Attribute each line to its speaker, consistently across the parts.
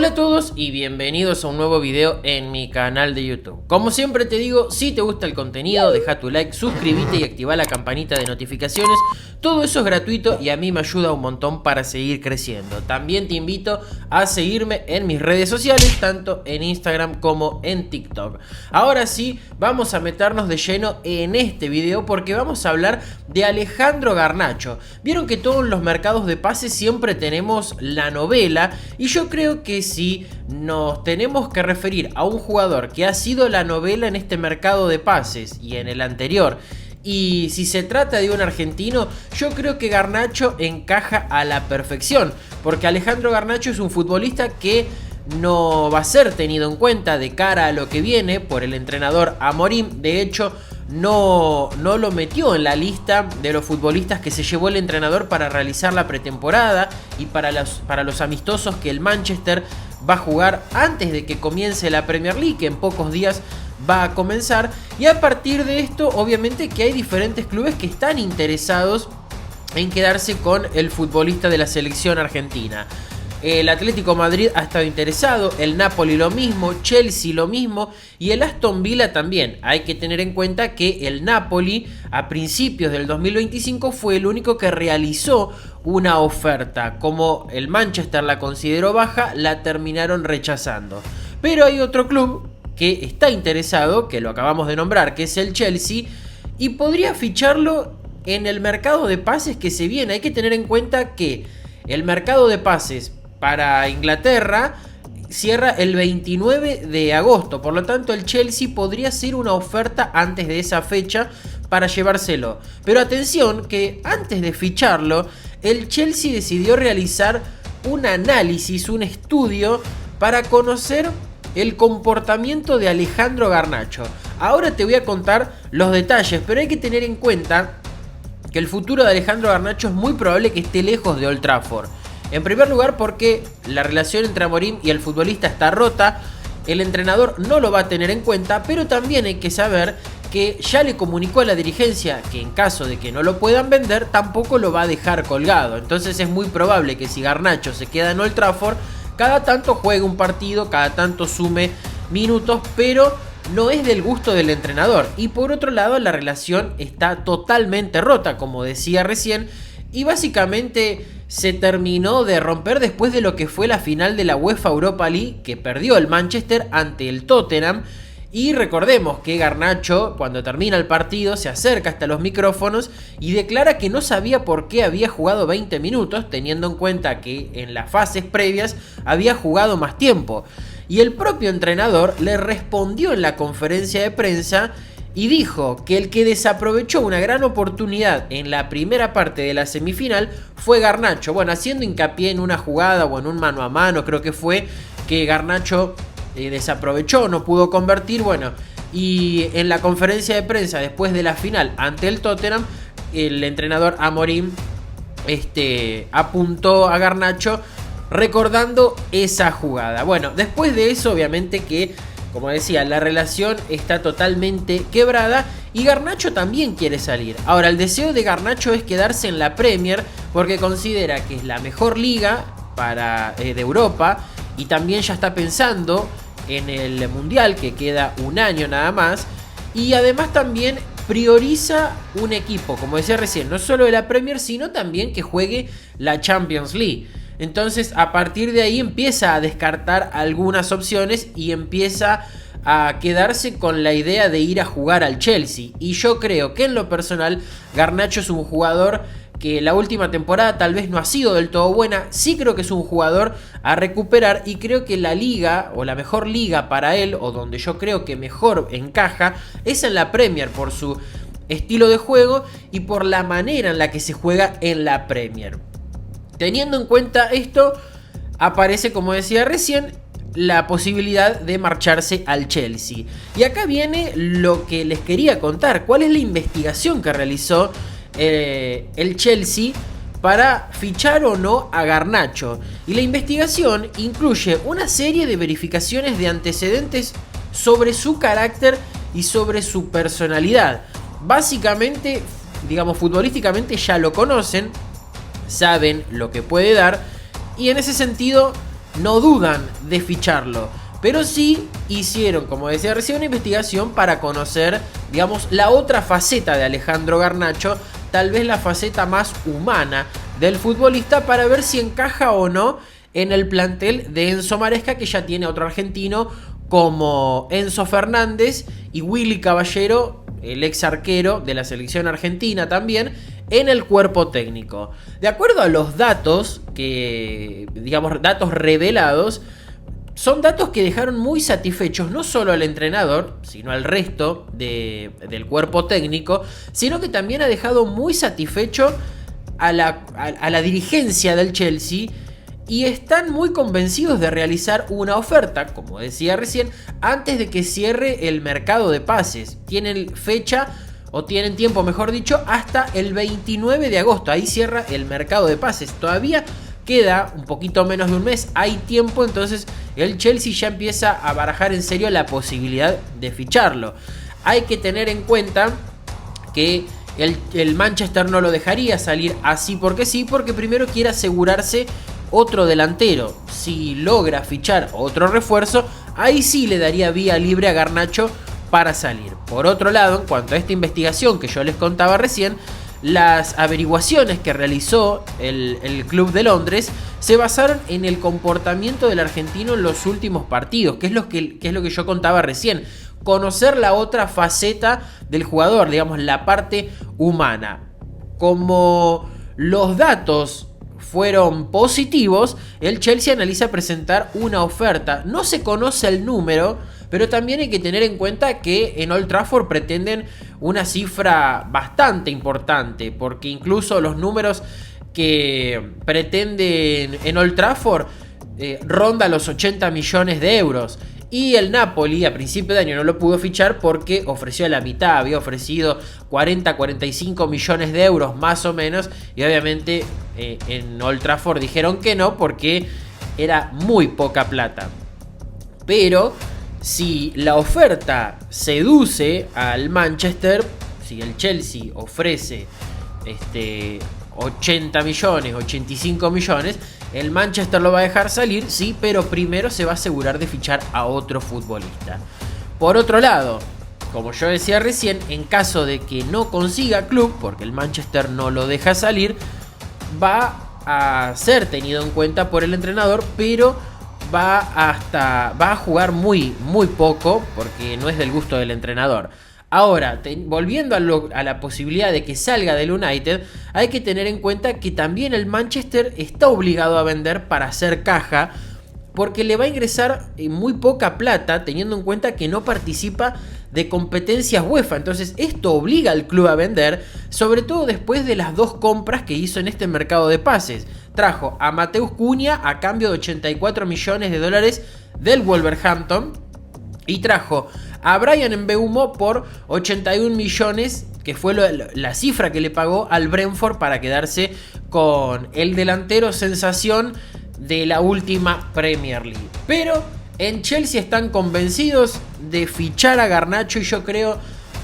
Speaker 1: Hola a todos y bienvenidos a un nuevo video en mi canal de YouTube. Como siempre te digo, si te gusta el contenido, deja tu like, suscríbete y activa la campanita de notificaciones. Todo eso es gratuito y a mí me ayuda un montón para seguir creciendo. También te invito a seguirme en mis redes sociales, tanto en Instagram como en TikTok. Ahora sí, vamos a meternos de lleno en este video porque vamos a hablar de Alejandro Garnacho. Vieron que todos los mercados de pases siempre tenemos la novela, y yo creo que si nos tenemos que referir a un jugador que ha sido la novela en este mercado de pases y en el anterior, y si se trata de un argentino, yo creo que Garnacho encaja a la perfección, porque Alejandro Garnacho es un futbolista que no va a ser tenido en cuenta de cara a lo que viene por el entrenador Amorim. De hecho, no lo metió en la lista de los futbolistas que se llevó el entrenador para realizar la pretemporada y para los amistosos que el Manchester va a jugar antes de que comience la Premier League, que en pocos días va a comenzar. Y a partir de esto, obviamente que hay diferentes clubes que están interesados en quedarse con el futbolista de la selección argentina. El Atlético Madrid ha estado interesado, el Napoli lo mismo, Chelsea lo mismo y el Aston Villa también. Hay que tener en cuenta que el Napoli a principios del 2025 fue el único que realizó una oferta. Como el Manchester la consideró baja, la terminaron rechazando. Pero hay otro club que está interesado, que lo acabamos de nombrar, que es el Chelsea, y podría ficharlo en el mercado de pases que se viene. Hay que tener en cuenta que el mercado de pases para Inglaterra cierra el 29 de agosto, por lo tanto el Chelsea podría hacer una oferta antes de esa fecha para llevárselo. Pero atención que antes de ficharlo, el Chelsea decidió realizar un análisis, un estudio para conocer el comportamiento de Alejandro Garnacho. Ahora te voy a contar los detalles, pero hay que tener en cuenta que el futuro de Alejandro Garnacho es muy probable que esté lejos de Old Trafford. En primer lugar porque la relación entre Amorim y el futbolista está rota, el entrenador no lo va a tener en cuenta, pero también hay que saber que ya le comunicó a la dirigencia que en caso de que no lo puedan vender, tampoco lo va a dejar colgado. Entonces es muy probable que si Garnacho se queda en Old Trafford, cada tanto juegue un partido, cada tanto sume minutos, pero no es del gusto del entrenador. Y por otro lado, la relación está totalmente rota, como decía recién, y básicamente se terminó de romper después de lo que fue la final de la UEFA Europa League, que perdió el Manchester ante el Tottenham. Y recordemos que Garnacho, cuando termina el partido, se acerca hasta los micrófonos y declara que no sabía por qué había jugado 20 minutos, teniendo en cuenta que en las fases previas había jugado más tiempo. Y el propio entrenador le respondió en la conferencia de prensa y dijo que el que desaprovechó una gran oportunidad en la primera parte de la semifinal fue Garnacho. Bueno, haciendo hincapié en una jugada o en un mano a mano, creo que fue que Garnacho desaprovechó, no pudo convertir. Bueno, y en la conferencia de prensa después de la final ante el Tottenham, el entrenador Amorim apuntó a Garnacho recordando esa jugada. Bueno, después de eso, obviamente que, como decía, la relación está totalmente quebrada y Garnacho también quiere salir. Ahora, el deseo de Garnacho es quedarse en la Premier porque considera que es la mejor liga de Europa, y también ya está pensando en el Mundial, que queda un año nada más, y además también prioriza un equipo, como decía recién, no solo de la Premier, sino también que juegue la Champions League. Entonces, a partir de ahí empieza a descartar algunas opciones y empieza a quedarse con la idea de ir a jugar al Chelsea. Y yo creo que en lo personal, Garnacho es un jugador que la última temporada tal vez no ha sido del todo buena. Sí creo que es un jugador a recuperar, y creo que la liga o la mejor liga para él, o donde yo creo que mejor encaja, es en la Premier por su estilo de juego y por la manera en la que se juega en la Premier. Teniendo en cuenta esto, aparece, como decía recién, la posibilidad de marcharse al Chelsea. Y acá viene lo que les quería contar. ¿Cuál es la investigación que realizó el Chelsea para fichar o no a Garnacho? Y la investigación incluye una serie de verificaciones de antecedentes sobre su carácter y sobre su personalidad. Básicamente, digamos, futbolísticamente ya lo conocen, saben lo que puede dar, y en ese sentido no dudan de ficharlo. Pero sí hicieron, como decía recién, una investigación para conocer, digamos, la otra faceta de Alejandro Garnacho, tal vez la faceta más humana del futbolista, para ver si encaja o no en el plantel de Enzo Maresca, que ya tiene otro argentino como Enzo Fernández y Willy Caballero, el ex arquero de la selección argentina también, en el cuerpo técnico. De acuerdo a los datos datos revelados, son datos que dejaron muy satisfechos no solo al entrenador, sino al resto del cuerpo técnico, sino que también ha dejado muy satisfecho a la dirigencia del Chelsea, y están muy convencidos de realizar una oferta, como decía recién, antes de que cierre el mercado de pases. Tienen fecha, o tienen tiempo mejor dicho, hasta el 29 de agosto, ahí cierra el mercado de pases. Todavía queda un poquito menos de un mes, hay tiempo, entonces el Chelsea ya empieza a barajar en serio la posibilidad de ficharlo. Hay que tener en cuenta que el Manchester no lo dejaría salir así porque sí, porque primero quiere asegurarse otro delantero. Si logra fichar otro refuerzo, ahí sí le daría vía libre a Garnacho para salir. Por otro lado, en cuanto a esta investigación que yo les contaba recién, las averiguaciones que realizó el Club de Londres se basaron en el comportamiento del argentino en los últimos partidos, que es lo que yo contaba recién. Conocer la otra faceta del jugador, digamos, la parte humana. Como los datos fueron positivos, el Chelsea analiza presentar una oferta. No se conoce el número, pero también hay que tener en cuenta que en Old Trafford pretenden una cifra bastante importante, porque incluso los números que pretenden en Old Trafford ronda los 80 millones de euros. Y el Napoli a principio de año no lo pudo fichar porque ofreció la mitad, había ofrecido 40-45 millones de euros más o menos, y obviamente en Old Trafford dijeron que no porque era muy poca plata. Pero si la oferta seduce al Manchester, si el Chelsea ofrece 80 millones, 85 millones, el Manchester lo va a dejar salir, sí, pero primero se va a asegurar de fichar a otro futbolista. Por otro lado, como yo decía recién, en caso de que no consiga club, porque el Manchester no lo deja salir, va a ser tenido en cuenta por el entrenador, pero va a jugar muy poco, porque no es del gusto del entrenador. Ahora, volviendo a la posibilidad de que salga del United, hay que tener en cuenta que también el Manchester está obligado a vender para hacer caja, porque le va a ingresar muy poca plata, teniendo en cuenta que no participa de competencias UEFA. Entonces esto obliga al club a vender, sobre todo después de las dos compras que hizo en este mercado de pases. Trajo a Mateus Cunha a cambio de 84 millones de dólares del Wolverhampton, y trajo a Bryan Mbeumo por 81 millones, que fue la cifra que le pagó al Brentford para quedarse con el delantero sensación de la última Premier League. Pero en Chelsea están convencidos de fichar a Garnacho, y yo creo,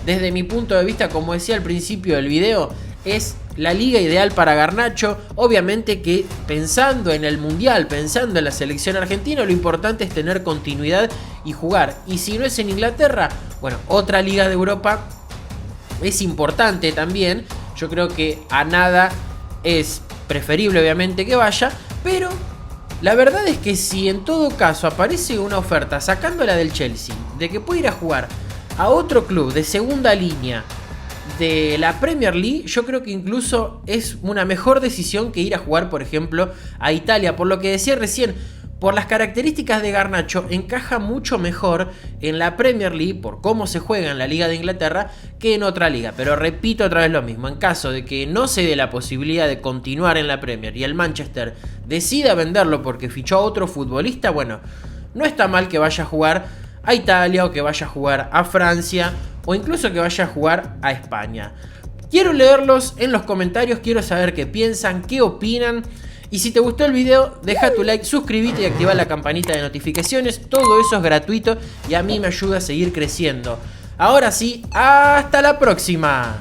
Speaker 1: desde mi punto de vista, como decía al principio del video, es la liga ideal para Garnacho. Obviamente que pensando en el Mundial, pensando en la selección argentina, lo importante es tener continuidad y jugar. Y si no es en Inglaterra, bueno, otra liga de Europa es importante también. Yo creo que a nada es preferible obviamente que vaya, pero la verdad es que si en todo caso aparece una oferta sacándola del Chelsea, de que puede ir a jugar a otro club de segunda línea de la Premier League, yo creo que incluso es una mejor decisión que ir a jugar, por ejemplo, a Italia. Por lo que decía recién, por las características de Garnacho, encaja mucho mejor en la Premier League, por cómo se juega en la Liga de Inglaterra, que en otra liga. Pero repito otra vez lo mismo, en caso de que no se dé la posibilidad de continuar en la Premier y el Manchester decida venderlo porque fichó a otro futbolista, bueno, no está mal que vaya a jugar a Italia, o que vaya a jugar a Francia, o incluso que vaya a jugar a España. Quiero leerlos en los comentarios, quiero saber qué piensan, qué opinan. Y si te gustó el video, deja tu like, suscríbete y activa la campanita de notificaciones. Todo eso es gratuito y a mí me ayuda a seguir creciendo. Ahora sí, hasta la próxima.